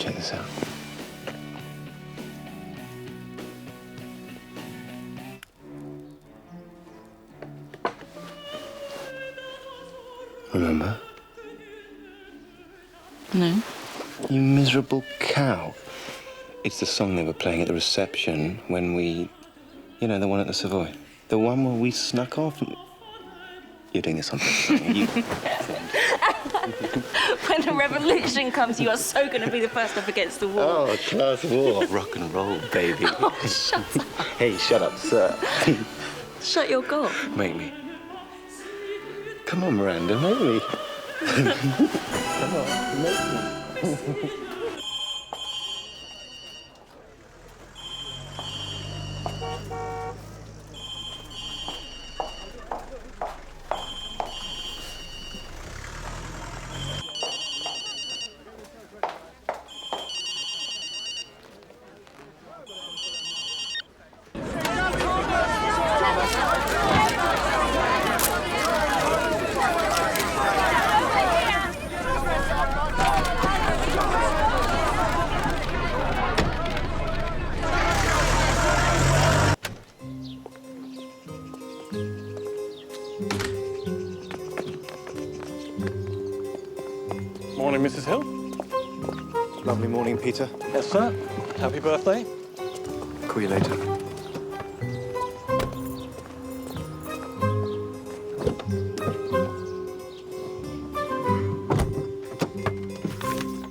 check this out. Remember? No. You miserable cow. It's the song they were playing at the reception when we... You know, the one at the Savoy. The one where we snuck off. You're doing this on purpose, aren't you? When the revolution comes, you are so going to be the first up against the wall. Oh, class war. Rock and roll, baby. Oh, shut up. Hey, shut up, sir. Shut your gob. Make me. Come on, Miranda, make me. Come on, make me. Morning, Mrs. Hill. Lovely morning, Peter. Yes, sir. Happy birthday. Call you later.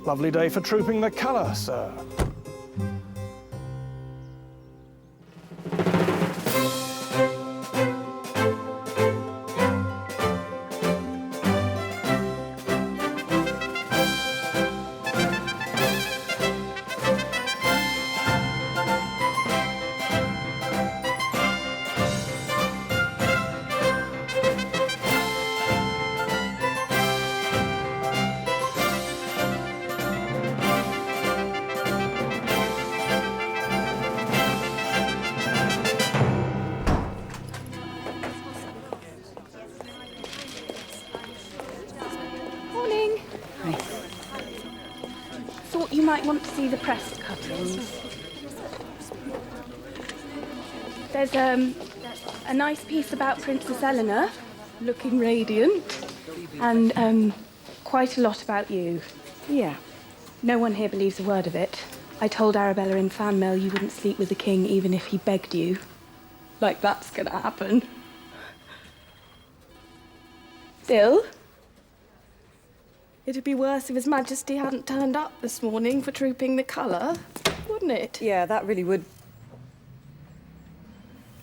Lovely day for trooping the colour, sir. Morning. Hi. Thought you might want to see the press cuttings. There's a nice piece about Princess Eleanor, looking radiant, and quite a lot about you. Yeah. No one here believes a word of it. I told Arabella in fan mail you wouldn't sleep with the king even if he begged you. Like that's gonna happen. Still, it'd be worse if His Majesty hadn't turned up this morning for trooping the colour, wouldn't it? Yeah, that really would...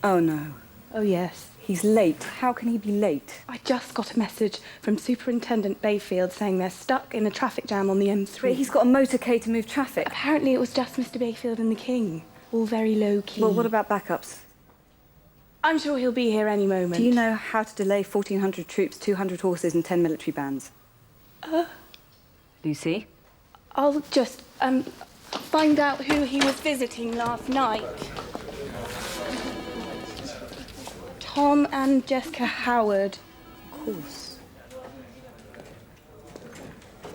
Oh, no. Oh, yes. He's late. How can he be late? I just got a message from Superintendent Bayfield saying they're stuck in a traffic jam on the M3. But he's got a motorcade to move traffic. Apparently it was just Mr. Bayfield and the King. All very low-key. Well, what about backups? I'm sure he'll be here any moment. Do you know how to delay 1,400 troops, 200 horses and 10 military bands? Lucy? I'll just, find out who he was visiting last night. Tom and Jessica Howard. Of course.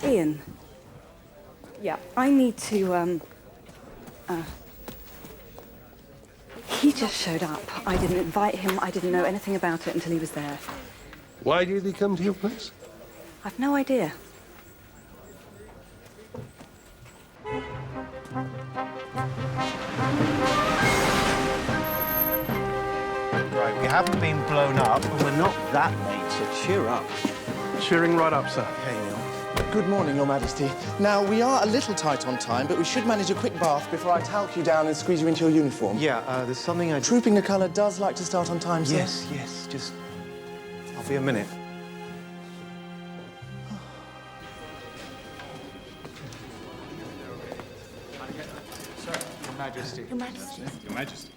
Ian? Yeah. I need to, He just showed up. I didn't invite him. I didn't know anything about it until he was there. Why did he come to your place? I've no idea. Right, we haven't been blown up, and we're not that late, so cheer up. Cheering right up, sir. Okay, Neil. Good morning, Your Majesty. Now, we are a little tight on time, but we should manage a quick bath before I talc you down and squeeze you into your uniform. Yeah, there's something I... Trooping the colour does like to start on time, sir. Yes, just... I'll be a minute. Sir, Your Majesty. Your Majesty. Your Majesty.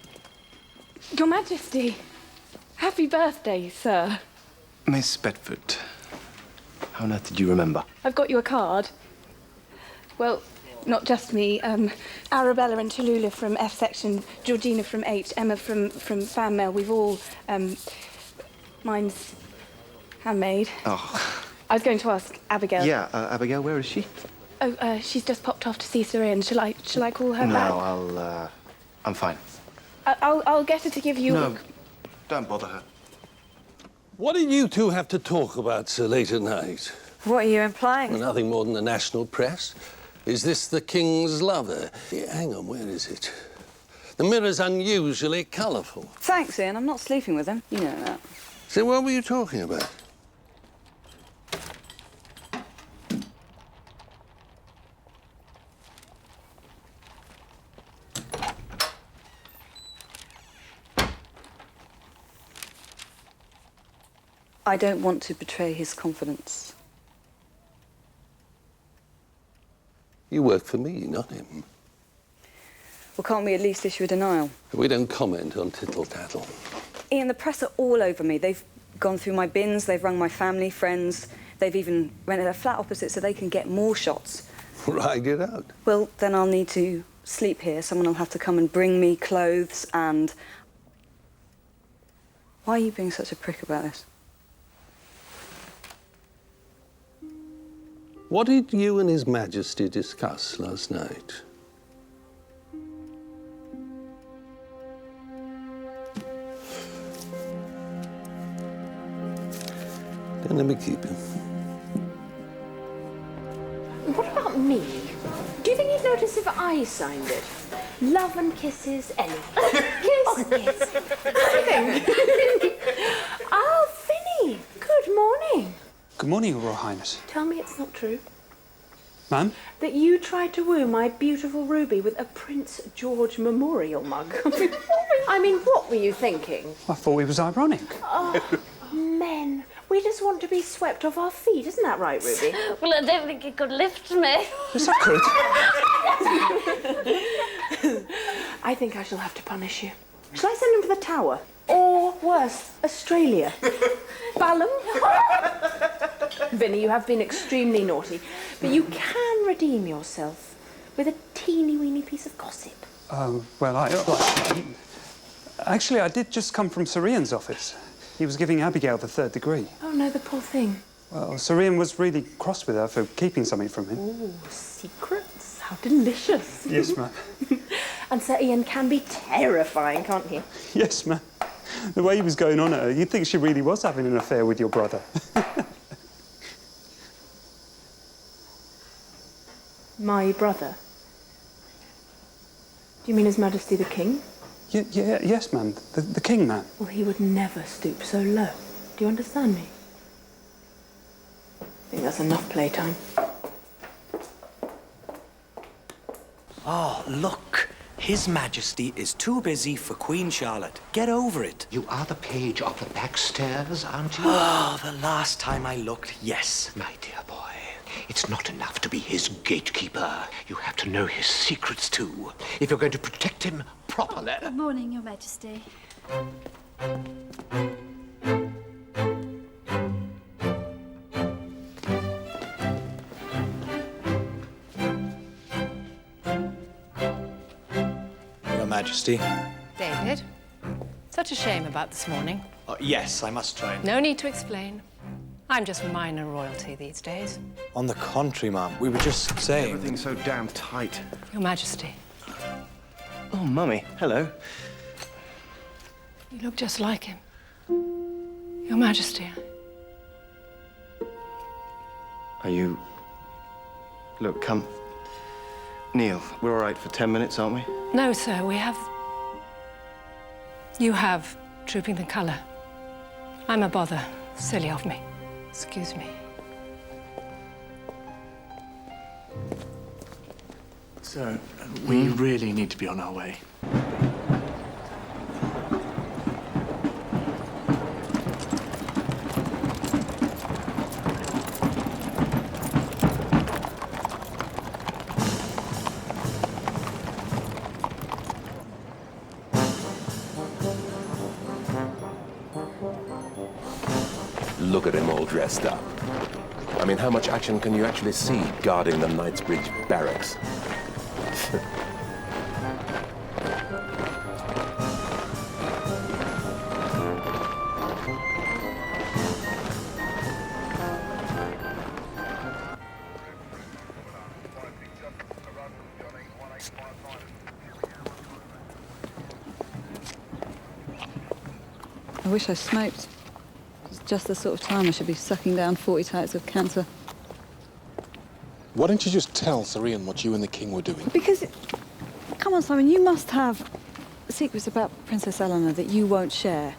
Your Majesty. Happy birthday, sir. Miss Bedford, how on earth did you remember? I've got you a card. Well, not just me. Arabella and Tallulah from F section, Georgina from H, Emma from fan mail. We've all, mine's handmade. Oh. I was going to ask Abigail. Yeah, Abigail, where is she? Oh, she's just popped off to see Syrian. Shall I call her No, back? I'm fine. I'll get her to give you... No, don't bother her. What did you two have to talk about so late at night? What are you implying? Well, nothing more than the national press. Is this the king's lover? Yeah, hang on, where is it? The mirror's unusually colourful. Thanks, Ian. I'm not sleeping with him. You know that. So what were you talking about? I don't want to betray his confidence. You work for me, not him. Well, can't we at least issue a denial? We don't comment on tittle-tattle. Ian, the press are all over me. They've gone through my bins, they've rung my family, friends. They've even rented a flat opposite so they can get more shots. Ride it out. Well, then I'll need to sleep here. Someone will have to come and bring me clothes and... Why are you being such a prick about this? What did you and His Majesty discuss last night? Then let me keep him. What about me? Do you think he'd notice if I signed it? Love and kisses, Ellie. Kiss. Oh, Finny. Good morning. Good morning, Your Royal Highness. Tell me it's not true. Ma'am? That you tried to woo my beautiful Ruby with a Prince George memorial mug. I mean, what were you thinking? I thought it was ironic. Oh, men. We just want to be swept off our feet, isn't that right, Ruby? Well, I don't think it could lift me. Yes, I could. I think I shall have to punish you. Shall I send him to the Tower? Or worse, Australia? Ballum? Vinny, you have been extremely naughty, but you can redeem yourself with a teeny-weeny piece of gossip. Actually, I did just come from Sir Ian's office. He was giving Abigail the 3rd degree. Oh, no, the poor thing. Well, Sir Ian was really cross with her for keeping something from him. Oh, secrets? How delicious. Yes, ma'am. And Sir Ian can be terrifying, can't he? Yes, ma'am. The way he was going on at her, you'd think she really was having an affair with your brother. My brother? Do you mean His Majesty the King? Yes, ma'am. The king, ma'am. Well, he would never stoop so low. Do you understand me? I think that's enough playtime. Oh, look. His Majesty is too busy for Queen Charlotte. Get over it. You are the page of the back stairs, aren't you? Oh, the last time I looked, yes. My dear boy, it's not enough to be his gatekeeper. You have to know his secrets, too, if you're going to protect him properly. Good morning, Your Majesty. Your Majesty. David, such a shame about this morning. Oh, yes, I must try and... No need to explain. I'm just minor royalty these days. On the contrary, ma'am. We were just saying... Everything's so damn tight. Your Majesty. Oh, Mummy, hello. You look just like him. Your Majesty. Are you... Look, come... Neil, we're all right for 10 minutes, aren't we? No, sir, we have... You have Trooping the Colour. I'm a bother. Silly of me. Excuse me. So, we really need to be on our way. Look at him all dressed up. I mean, how much action can you actually see guarding the Knightsbridge barracks? wish I smoked. It's just the sort of time I should be sucking down 40 types of cancer. Why don't you just tell Syrian what you and the king were doing? Because, come on, Simon, you must have secrets about Princess Eleanor that you won't share.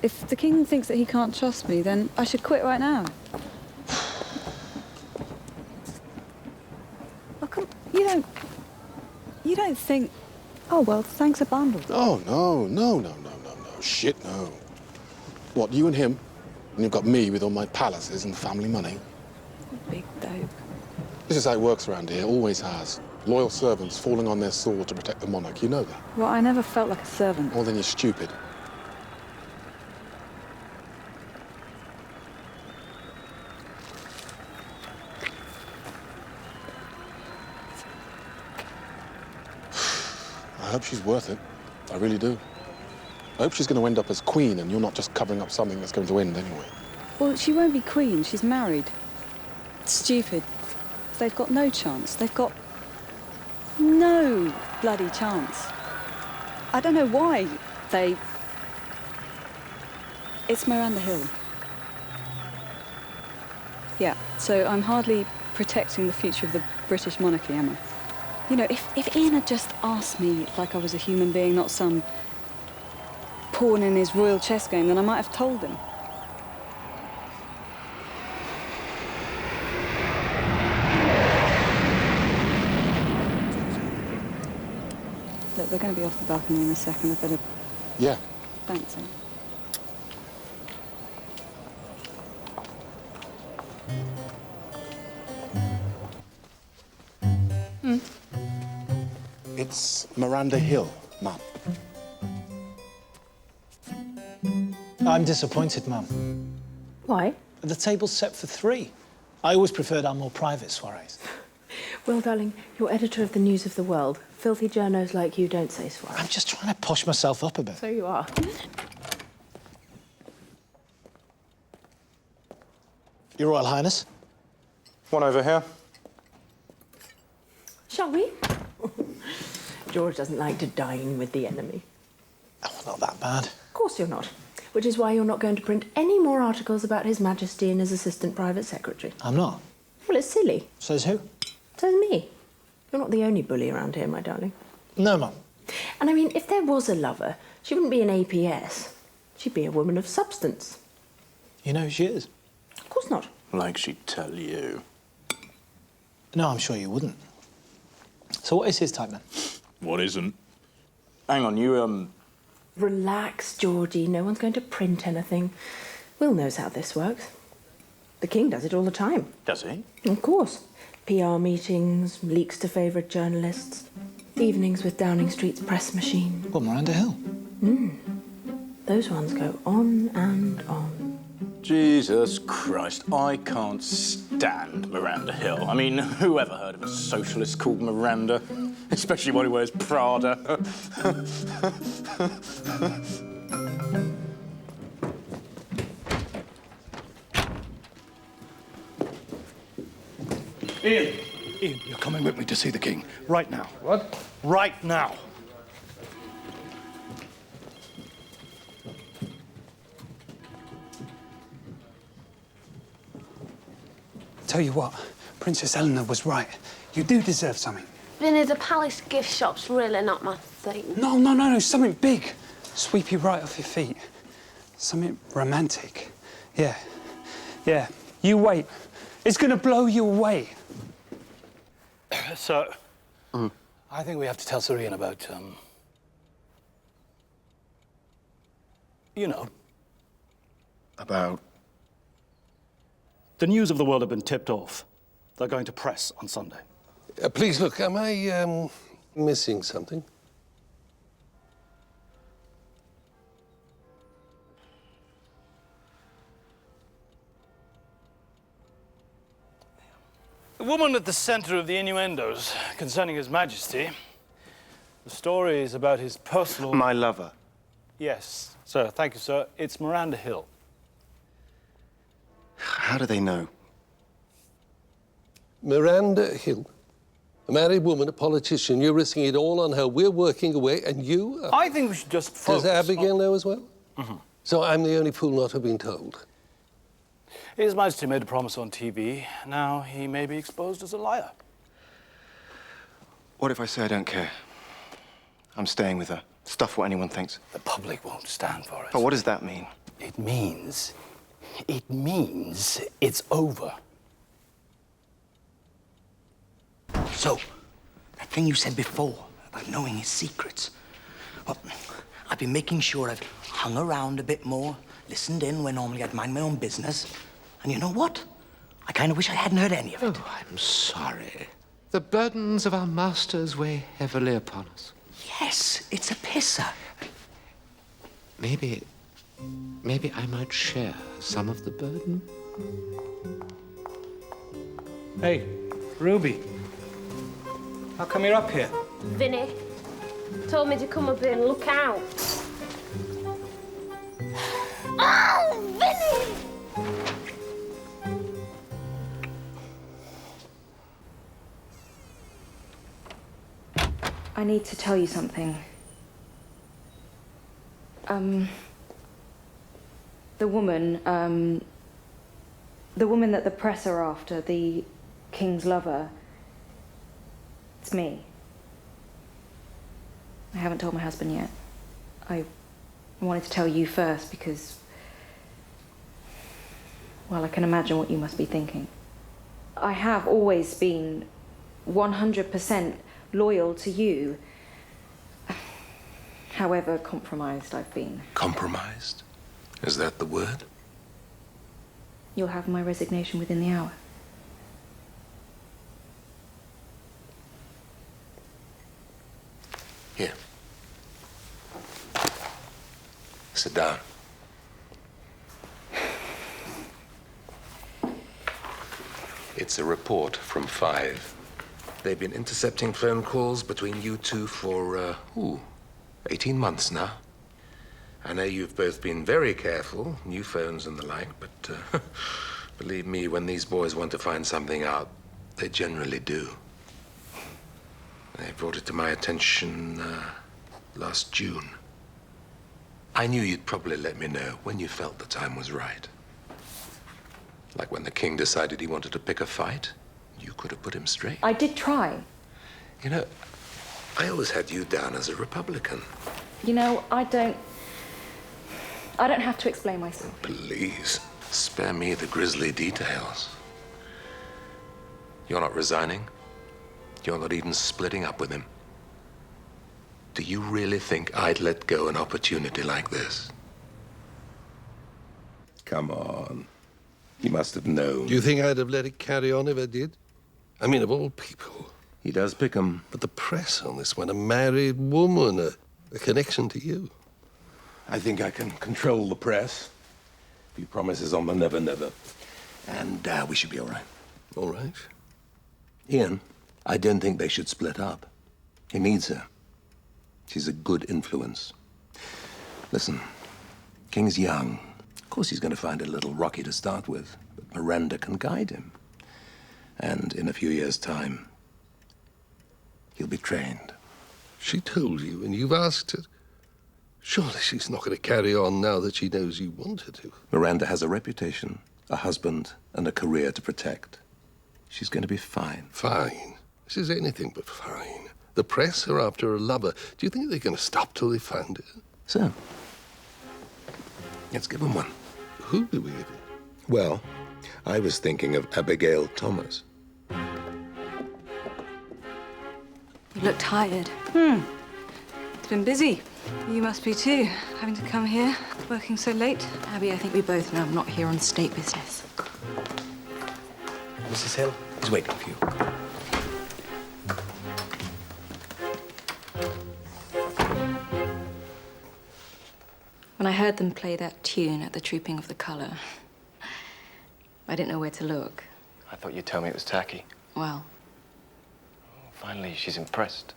If the king thinks that he can't trust me, then I should quit right now. Oh, come, you don't think, oh, well, thanks a bundle. Oh, no. Shit, no. What, you and him? And you've got me with all my palaces and family money? Big dope. This is how it works around here, always has. Loyal servants falling on their sword to protect the monarch, you know that. Well, I never felt like a servant. Well, then you're stupid. I hope she's worth it. I really do. I hope she's going to end up as queen and you're not just covering up something that's going to end anyway. Well, she won't be queen. She's married. Stupid. They've got no chance. They've got no bloody chance. I don't know why they... It's Miranda Hill. Yeah, so I'm hardly protecting the future of the British monarchy, am I? You know, if Ian had just asked me like I was a human being, not some pawn in his royal chess game, then I might have told him. Look, they're going to be off the balcony in a second. I better... Yeah. Thanks, Ian. It's Miranda Hill, Mum. I'm disappointed, Mum. Why? The table's set for 3. I always preferred our more private soirees. Well, darling, you're editor of the News of the World. Filthy journos like you don't say swear. I'm just trying to posh myself up a bit. So you are. Your Royal Highness. One over here. Shall we? George doesn't like to dine with the enemy. Oh, not that bad. Of course you're not. Which is why you're not going to print any more articles about His Majesty and his assistant private secretary. I'm not. Well, it's silly. Says who? Says me. You're not the only bully around here, my darling. No, Mum. And I mean, if there was a lover, she wouldn't be an APS. She'd be a woman of substance. You know who she is? Of course not. Like she'd tell you. No, I'm sure you wouldn't. So what is his type, then? What isn't? Hang on, you, Relax, Georgie. No one's going to print anything. Will knows how this works. The King does it all the time. Does he? Of course. PR meetings, leaks to favourite journalists, evenings with Downing Street's press machine. Well, Miranda Hill. Those ones go on and on. Jesus Christ, I can't stand Miranda Hill. I mean, who ever heard of a socialist called Miranda? Especially one who wears Prada. Ian, you're coming with me to see the King. Right now. What? Right now. Tell you what, Princess Eleanor was right. You do deserve something. Vinny, the palace gift shop's really not my thing. No, something big. Sweep you right off your feet. Something romantic. Yeah. You wait. It's gonna blow you away. So, I think we have to tell Syrian about, you know. About? The News of the World have been tipped off. They're going to press on Sunday. Please look, am I missing something? The woman at the centre of the innuendos concerning His Majesty. The story is about his personal... My lover. Yes, sir. Thank you, sir. It's Miranda Hill. How do they know? Miranda Hill, a married woman, a politician. You're risking it all on her. We're working away, and you... I think we should just focus Does Abigail know as well? So I'm the only fool not to have been told. His Majesty made a promise on TV. Now he may be exposed as a liar. What if I say I don't care? I'm staying with her. Stuff what anyone thinks. The public won't stand for it. But what does that mean? It means it's over. So, that thing you said before about knowing his secrets. Well, I've been making sure I've hung around a bit more, listened in when normally I'd mind my own business. And you know what? I kind of wish I hadn't heard any of it. Oh, I'm sorry. The burdens of our masters weigh heavily upon us. Yes, it's a pisser. Maybe I might share some of the burden. Hey, Ruby. How come you're up here? Vinny told me to come up here and look out. Oh, Vinny! I need to tell you something. The woman that the press are after, the king's lover, it's me. I haven't told my husband yet. I wanted to tell you first because, well, I can imagine what you must be thinking. I have always been 100% loyal to you, however compromised I've been. Compromised? Is that the word? You'll have my resignation within the hour. Here. Sit down. It's a report from 5. They've been intercepting phone calls between you two for, 18 months now. I know you've both been very careful, new phones and the like, but believe me, when these boys want to find something out, they generally do. They brought it to my attention last June. I knew you'd probably let me know when you felt the time was right. Like when the king decided he wanted to pick a fight, you could have put him straight. I did try. You know, I always had you down as a Republican. You know, I don't have to explain myself. Please, spare me the grisly details. You're not resigning. You're not even splitting up with him. Do you really think I'd let go an opportunity like this? Come on. You must have known. Do you think I'd have let it carry on if I did? I mean, of all people. He does pick 'em. But the press on this one, a married woman, a connection to you. I think I can control the press. A few promises on the never-never. And we should be all right. All right. Ian, I don't think they should split up. He needs her. She's a good influence. Listen, King's young. Of course he's going to find it a little rocky to start with, but Miranda can guide him. And in a few years' time, he'll be trained. She told you, and you've asked her. Surely she's not going to carry on now that she knows you want her to. Miranda has a reputation, a husband, and a career to protect. She's going to be fine. Fine? This is anything but fine. The press are after a lover. Do you think they're going to stop till they find her? So, let's give them one. Who do we give it? Well, I was thinking of Abigail Thomas. You look tired. It's been busy. You must be too, having to come here, working so late. Abby, I think we both know I'm not here on state business. Mrs. Hill is waiting for you. When I heard them play that tune at the Trooping of the Colour, I didn't know where to look. I thought you'd tell me it was tacky. Well, Finally, she's impressed.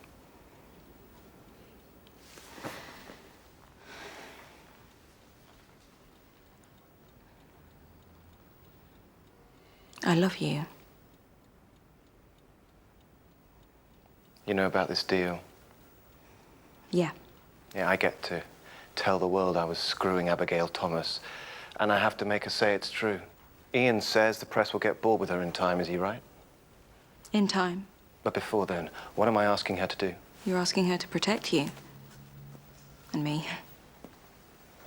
I love you. You know about this deal? Yeah. Yeah, I get to tell the world I was screwing Abigail Thomas. And I have to make her say it's true. Ian says the press will get bored with her in time, is he right? In time. But before then, what am I asking her to do? You're asking her to protect you. And me.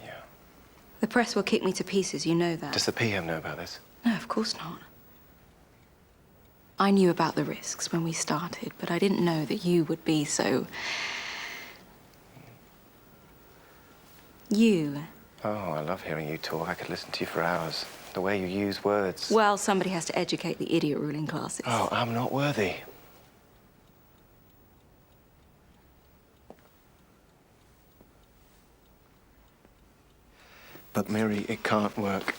Yeah. The press will kick me to pieces, you know that. Does the PM know about this? No, of course not. I knew about the risks when we started, but I didn't know that you would be so... you. Oh, I love hearing you talk. I could listen to you for hours. The way you use words. Well, somebody has to educate the idiot ruling classes. Oh, I'm not worthy. But, Mary, it can't work.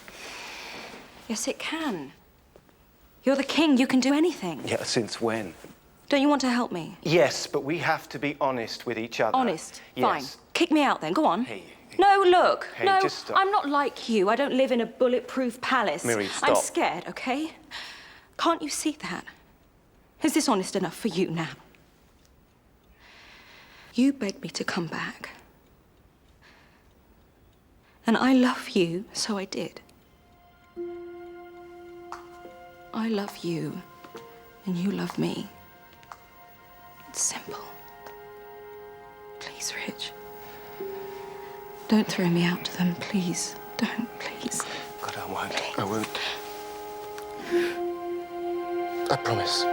Yes, it can. You're the king. You can do anything. Yeah, since when? Don't you want to help me? Yes, but we have to be honest with each other. Honest? Yes. Fine. Kick me out then. Go on. Hey. No, look. Hey, no, just stop. I'm not like you. I don't live in a bulletproof palace. Mary, stop. I'm scared, okay? Can't you see that? Is this honest enough for you now? You begged me to come back. And I love you, so I did. I love you, and you love me. It's simple. Please, Rich. Don't throw me out to them, please. Don't, please. God, I won't. Please. I won't. I promise.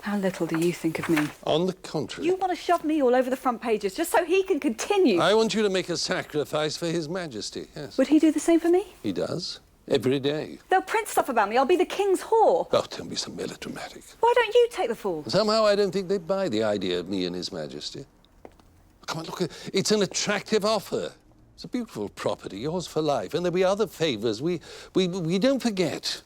How little do you think of me? On the contrary. You want to shove me all over the front pages just so he can continue? I want you to make a sacrifice for His Majesty, yes. Would he do the same for me? He does. Every day. They'll print stuff about me. I'll be the king's whore. Oh, don't be so melodramatic. Why don't you take the fall? Somehow I don't think they buy the idea of me and His Majesty. Come on, look, it's an attractive offer. It's a beautiful property, yours for life. And there'll be other favours we don't forget.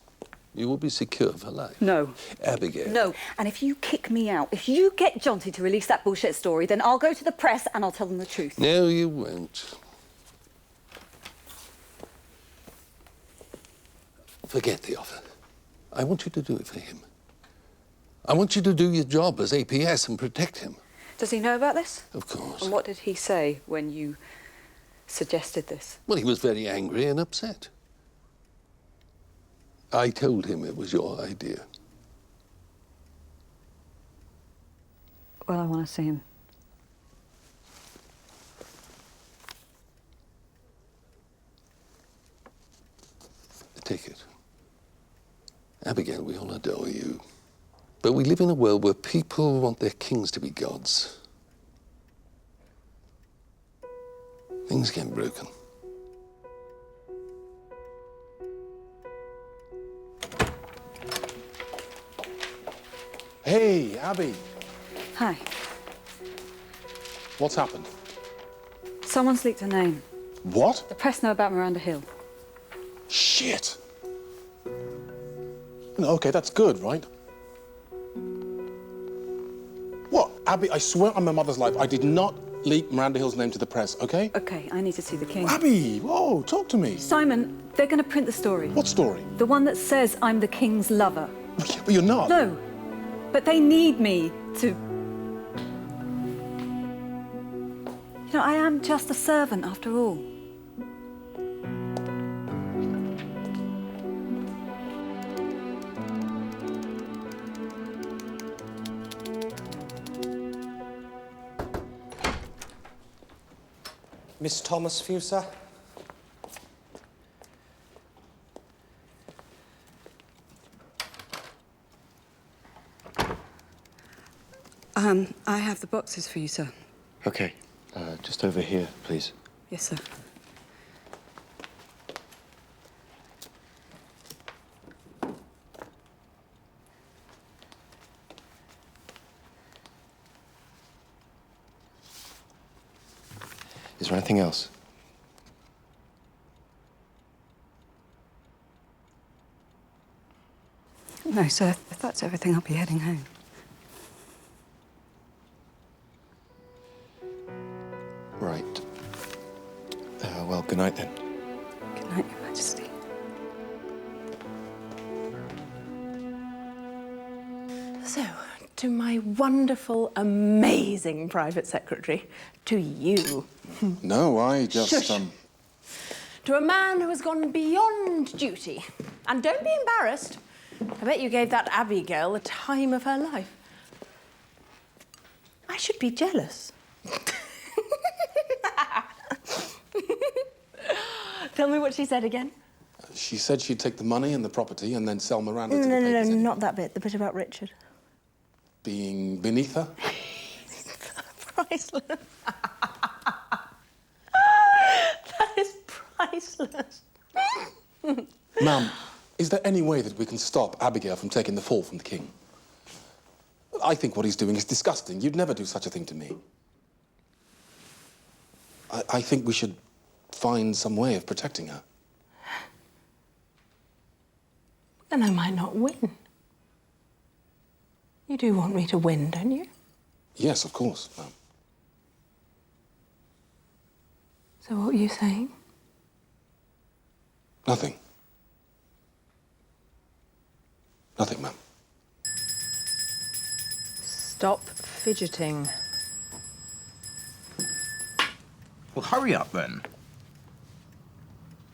You will be secure for life. No. Abigail. No. And if you kick me out, if you get Jonty to release that bullshit story, then I'll go to the press and I'll tell them the truth. No, you won't. Forget the offer. I want you to do it for him. I want you to do your job as APS and protect him. Does he know about this? Of course. And what did he say when you suggested this? Well, he was very angry and upset. I told him it was your idea. Well, I want to see him. Take it. Abigail, we all adore you. But we live in a world where people want their kings to be gods. Things get broken. Hey, Abby. Hi. What's happened? Someone's leaked her name. What? The press know about Miranda Hill. Shit. No, okay, that's good, right? What? Abby, I swear on my mother's life, I did not leak Miranda Hill's name to the press, okay? Okay, I need to see the king. Abby, whoa, talk to me. Simon, they're going to print the story. What story? The one that says I'm the king's lover. But you're not. No, but they need me to... You know, I am just a servant after all. Miss Thomas Fuser? I have the boxes for you, sir. Okay. Just over here, please. Yes, sir. Is there anything else? No, sir. If that's everything, I'll be heading home. Right. Well, good night then. Good night, Your Majesty. So, to my wonderful, amazing private secretary. To you. No, I just, Shush. To a man who has gone beyond duty. And don't be embarrassed. I bet you gave that Abigail the time of her life. I should be jealous. Tell me what she said again. She said she'd take the money and the property and then sell Miranda to the No, papers. not that bit. The bit about Richard. Being beneath her? Priceless. That is priceless. Ma'am, is there any way that we can stop Abigail from taking the fall from the king? I think what he's doing is disgusting. You'd never do such a thing to me. I think we should find some way of protecting her. Then I might not win. You do want me to win, don't you? Yes, of course, ma'am. So what are you saying? Nothing. Nothing, ma'am. Stop fidgeting. Well, hurry up then.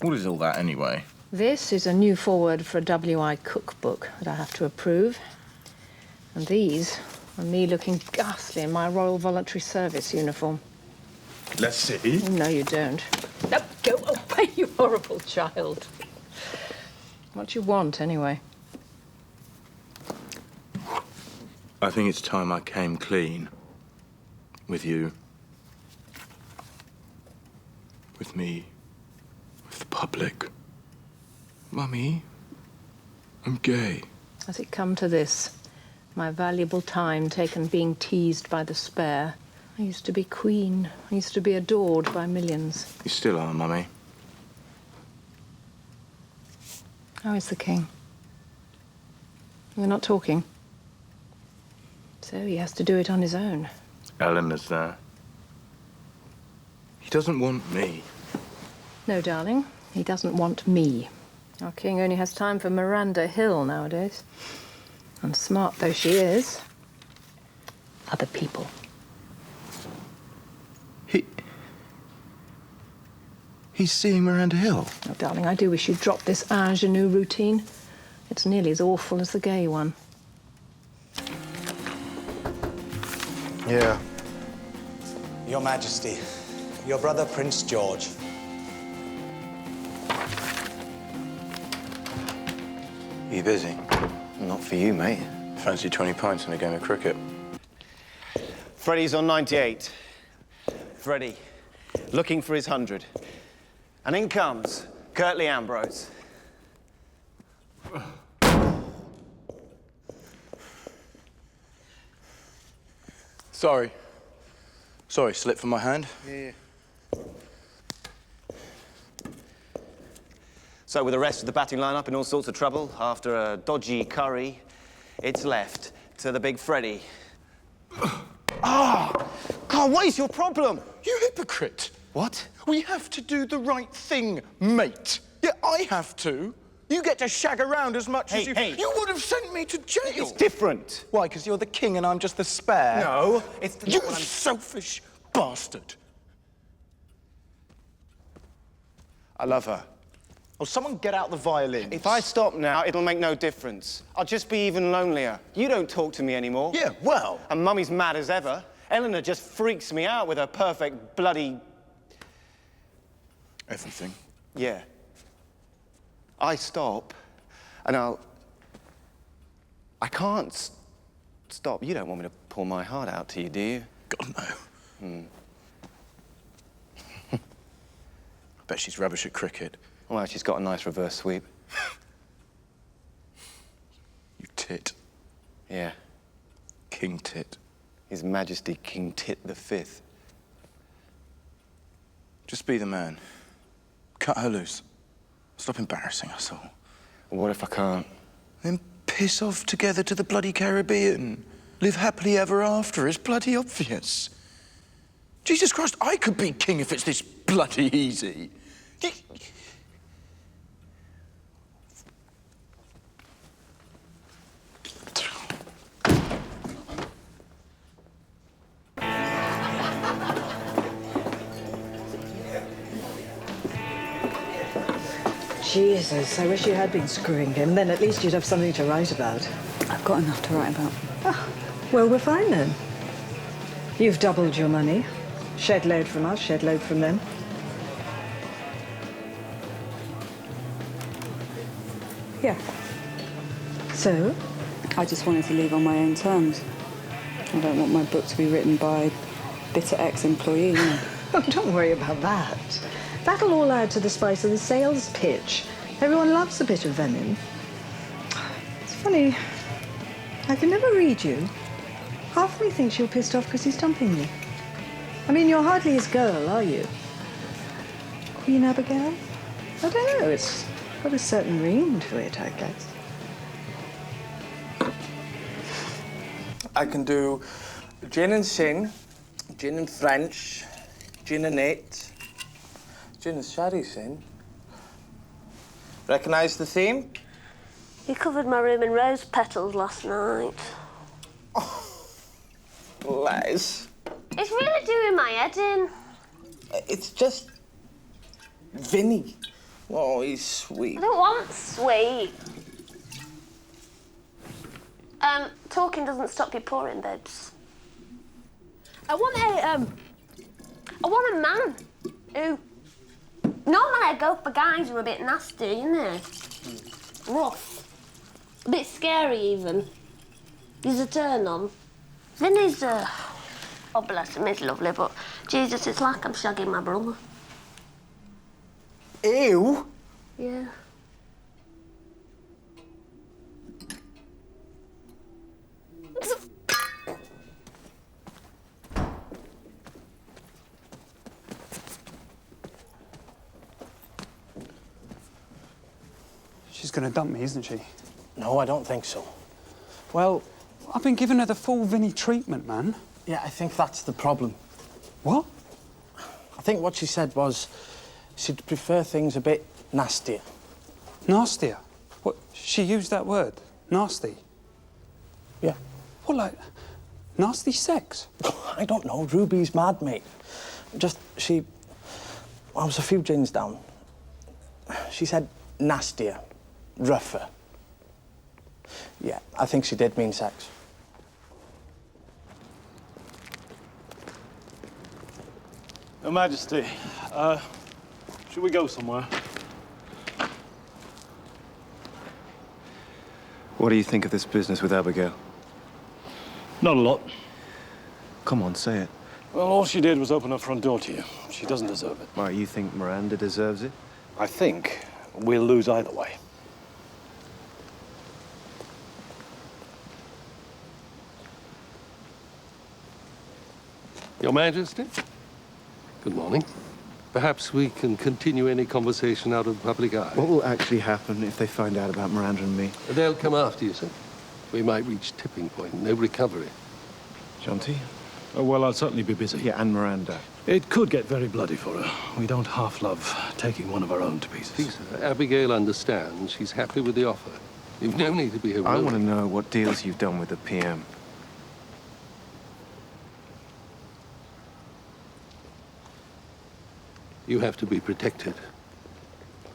What is all that anyway? This is a new foreword for a WI cookbook that I have to approve. And these are me looking ghastly in my Royal Voluntary Service uniform. Let's see. No, you don't. No, go away, you horrible child. What do you want, anyway? I think it's time I came clean. With you. With me. With the public. Mummy, I'm gay. Has it come to this? My valuable time taken being teased by the spare. I used to be queen. I used to be adored by millions. You still are, Mummy. How is the king? We're not talking. So he has to do it on his own. Eleanor's there. He doesn't want me. No, darling, he doesn't want me. Our king only has time for Miranda Hill nowadays. And smart though she is, other people. He's seeing Miranda Hill. Oh, darling, I do wish you'd drop this ingenue routine. It's nearly as awful as the gay one. Yeah. Your Majesty, your brother Prince George. You busy? Not for you, mate. Fancy 20 pints in a game of cricket. Freddie's on 98. Freddie, looking for his 100. And in comes Curtly Ambrose. Sorry. Sorry, slipped from my hand. Yeah. So with the rest of the batting lineup in all sorts of trouble, after a dodgy curry, it's left to the big Freddie. God, what is your problem? You hypocrite. What? We have to do the right thing, mate. Yeah, I have to. You get to shag around as much as you... Hey. You would have sent me to jail. It's different. Why, because you're the king and I'm just the spare? No, it's... You selfish bastard. I love her. Well, someone get out the violins. If I stop now, it'll make no difference. I'll just be even lonelier. You don't talk to me anymore. Yeah, well... And Mummy's mad as ever. Eleanor just freaks me out with her perfect bloody... Everything. Yeah. I stop, and I can't stop. You don't want me to pour my heart out to you, do you? God, no. I bet she's rubbish at cricket. Well, she's got a nice reverse sweep. You tit. Yeah. King Tit. His Majesty King Tit the Fifth. Just be the man. Cut her loose. Stop embarrassing us all. What if I can't? Then piss off together to the bloody Caribbean. Live happily ever after. It's bloody obvious. Jesus Christ, I could be king if it's this bloody easy. Jesus, I wish you had been screwing him. Then at least you'd have something to write about. I've got enough to write about. Oh, well, we're fine then. You've doubled your money. Shed load from us, shed load from them. Yeah. So? I just wanted to leave on my own terms. I don't want my book to be written by a bitter ex-employee, you know. Oh, don't worry about that. That'll all add to the spice of the sales pitch. Everyone loves a bit of venom. It's funny, I can never read you. Half of me thinks you're pissed off because he's dumping you. I mean, you're hardly his girl, are you? Queen Abigail? I don't know, it's got a certain ring to it, I guess. I can do gin and sin, gin and French, gin and it, gin and sherry sin. Recognise the theme? You covered my room in rose petals last night. Les. It's really doing my head in. It's just Vinny. Oh, he's sweet. I don't want sweet. Talking doesn't stop you pouring, babes. I want a man who... Normally I go for guys who are a bit nasty, you know. Rough. A bit scary, even. He's a turn-on. Vinny's, oh, bless him, he's lovely, but Jesus, it's like I'm shagging my brother. Ew. Yeah. She's going to dump me, isn't she? No, I don't think so. Well... I've been giving her the full Vinny treatment, man. Yeah, I think that's the problem. What? I think what she said was she'd prefer things a bit nastier. Nastier? What? She used that word? Nasty? Yeah. What, like, nasty sex? I don't know. Ruby's mad, mate. Just, I was a few gins down. She said nastier, rougher. Yeah, I think she did mean sex. Your Majesty, should we go somewhere? What do you think of this business with Abigail? Not a lot. Come on, say it. Well, all she did was open her front door to you. She doesn't deserve it. Why, you think Miranda deserves it? I think we'll lose either way. Your Majesty, good morning. Perhaps we can continue any conversation out of the public eye. What will actually happen if they find out about Miranda and me? They'll come after you, sir. We might reach tipping point, no recovery. Jonty? Oh, well, I'll certainly be busy. Yeah, and Miranda. It could get very bloody for her. We don't half love taking one of our own to pieces. Please, sir, Abigail understands. She's happy with the offer. You've no need to be heroic. I want to know what deals you've done with the PM. You have to be protected.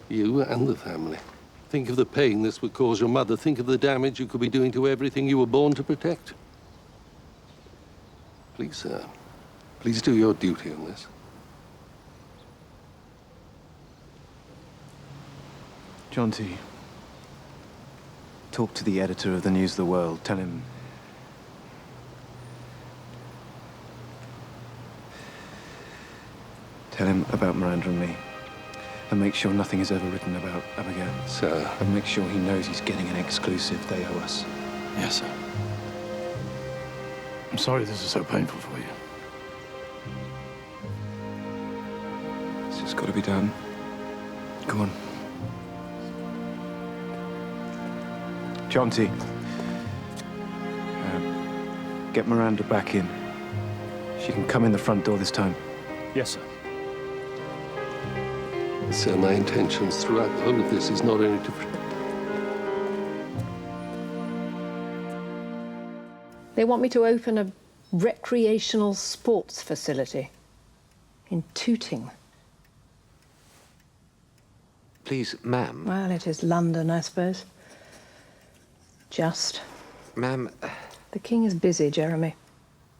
You and the family. Think of the pain this would cause your mother. Think of the damage you could be doing to everything you were born to protect. Please, sir. Please do your duty on this. Jonty, talk to the editor of the News of the World. Tell him... Tell him about Miranda and me. And make sure nothing is ever written about Abigail. Sir. And make sure he knows he's getting an exclusive they owe us. Yes, sir. I'm sorry this is so painful for you. It's just got to be done. Go on. Jonty. Get Miranda back in. She can come in the front door this time. Yes, sir. Sir, my intentions throughout the whole of this is not only to... They want me to open a recreational sports facility in Tooting. Please, ma'am. Well, it is London, I suppose. Just. Ma'am. The king is busy, Jeremy.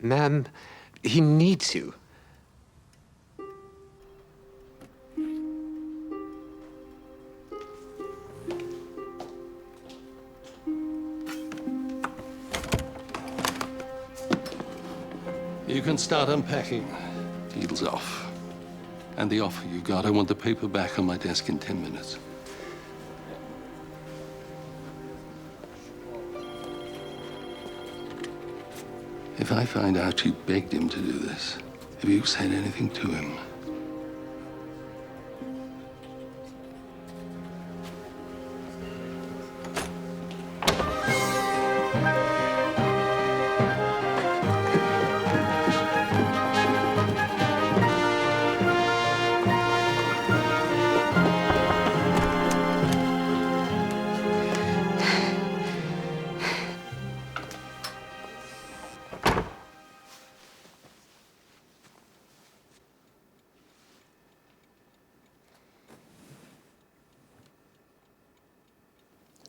Ma'am, he needs you. You can start unpacking. Deal's off. And the offer you got, I want the paper back on my desk in 10 minutes. If I find out you begged him to do this, if you said anything to him,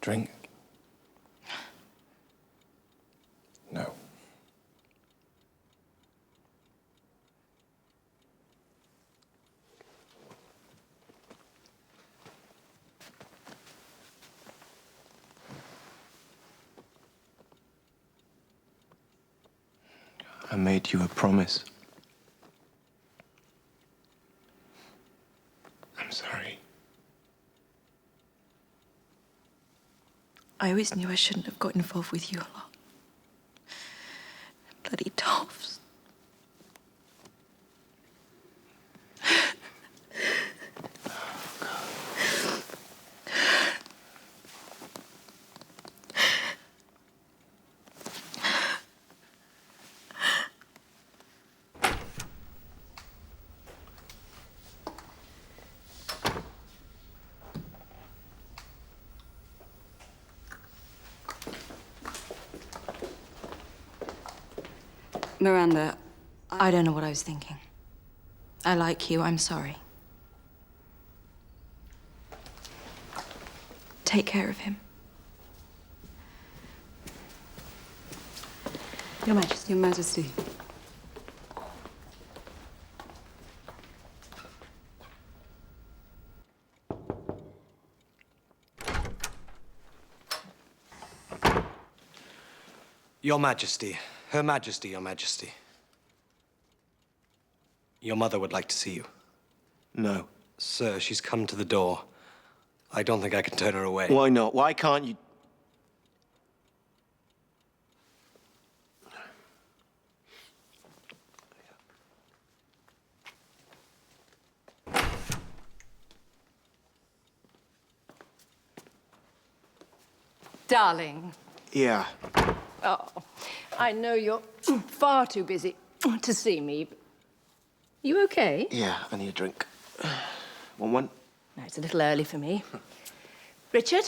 Drink? No. I made you a promise. I'm sorry. I always knew I shouldn't have got involved with you a lot. Bloody toffs. Miranda, I don't know what I was thinking. I like you, I'm sorry. Take care of him. Your Majesty. Your Majesty. Your Majesty. Her Majesty, Your Majesty. Your mother would like to see you. No. Sir, she's come to the door. I don't think I can turn her away. Why not? Why can't you? Darling. Yeah. Oh, I know you're far too busy to see me. You okay? Yeah, I need a drink. Want one? No, it's a little early for me. Richard,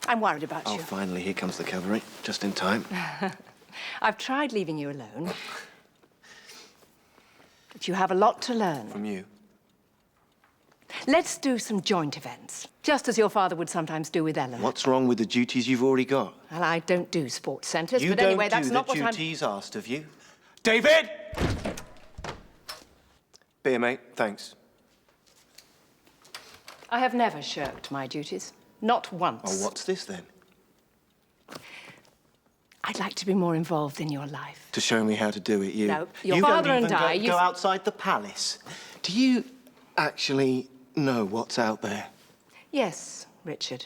I'm worried about Oh, you. finally, here comes the cavalry. Just in time. I've tried leaving you alone. But you have a lot to learn. From you? Let's do some joint events, just as your father would sometimes do with Ellen. What's wrong with the duties you've already got? Well, I don't do sports centres, You but don't anyway, that's do not the what I'm... duties asked of you. David! Beer, mate. Thanks. I have never shirked my duties. Not once. Oh, what's this, then? I'd like to be more involved in your life. To show me how to do it, you... No, your you father don't even and I, go outside the palace. Do you actually know what's out there? Yes, Richard.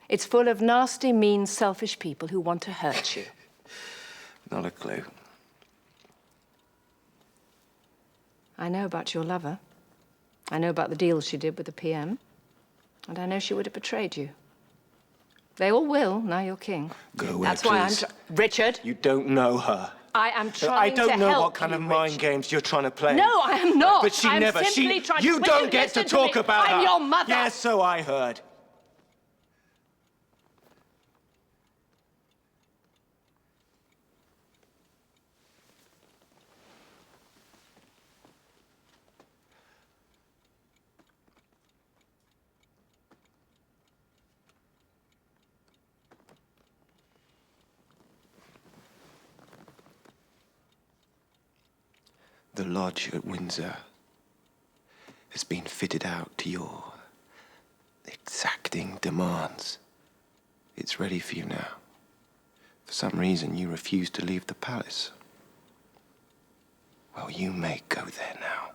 It's full of nasty, mean, selfish people who want to hurt you. Not a clue. I know about your lover. I know about the deals she did with the PM. And I know she would have betrayed you. They all will, now you're king. Go away, That's why I'm... please. Richard! You don't know her. I am trying I to don't know help what kind you, of mind Richard. games you're trying to play. No, I am not. But she I'm never... simply trying to... You Will don't get to listen talk me? about her. I'm your mother. Yes, so I heard. The lodge at Windsor has been fitted out to your exacting demands. It's ready for you now. For some reason, you refuse to leave the palace. Well, you may go there now.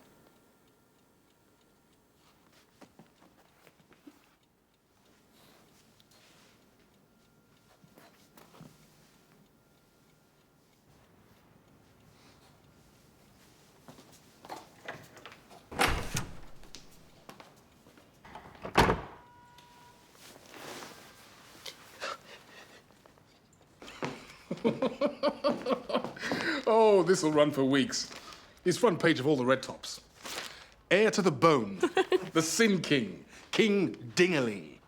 Oh, this will run for weeks. He's front page of all the red tops. Heir to the bone. The Sin King. King Dingerly.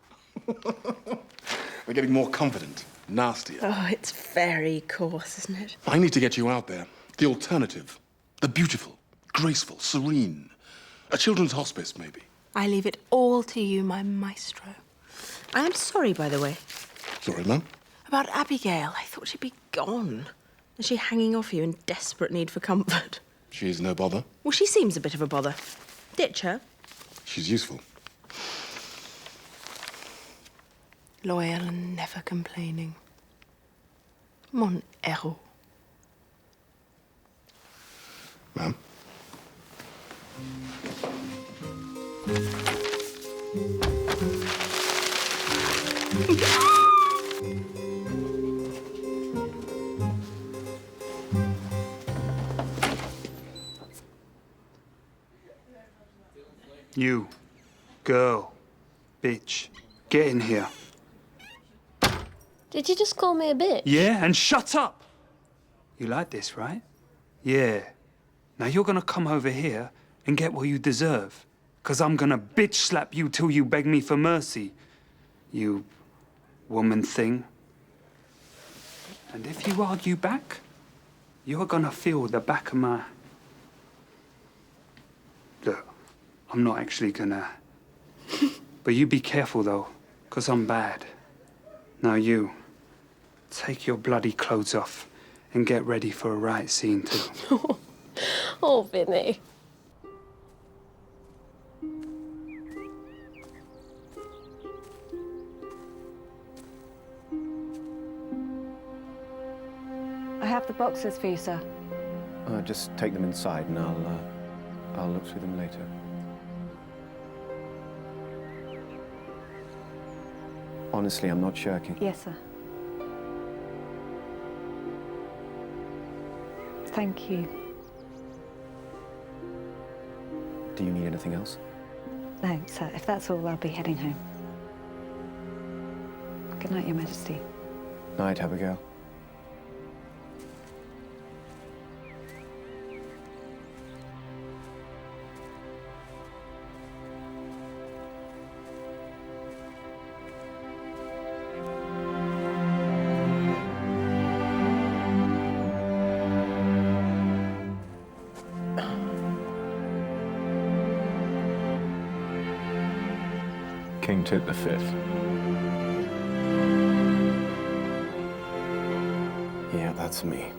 They're getting more confident, nastier. Oh, it's very coarse, isn't it? I need to get you out there. The alternative. The beautiful, graceful, serene. A children's hospice, maybe. I leave it all to you, my maestro. I am sorry, by the way. Sorry, Mum? About Abigail. I thought she'd be gone. Is she hanging off you in desperate need for comfort? She's no bother. Well, she seems a bit of a bother. Ditch her. She's useful. Loyal and never complaining. Mon héros. Ma'am? You, girl, bitch, get in here. Did you just call me a bitch? Yeah, and shut up! You like this, right? Yeah. Now you're gonna come over here and get what you deserve. 'Cause I'm gonna bitch slap you till you beg me for mercy. You woman thing. And if you argue back, you're gonna feel the back of my... Look, I'm not actually gonna... But you be careful, though, 'cause I'm bad. Now you, take your bloody clothes off and get ready for a riot scene, too. Oh, Vinny. I have the boxes for you, sir. Just take them inside and I'll look through them later. Honestly, I'm not shirking. Yes, sir. Thank you. Do you need anything else? No, sir. If that's all, I'll be heading home. Good night, Your Majesty. Night, Abigail. King Tut the Fifth. Yeah, that's me.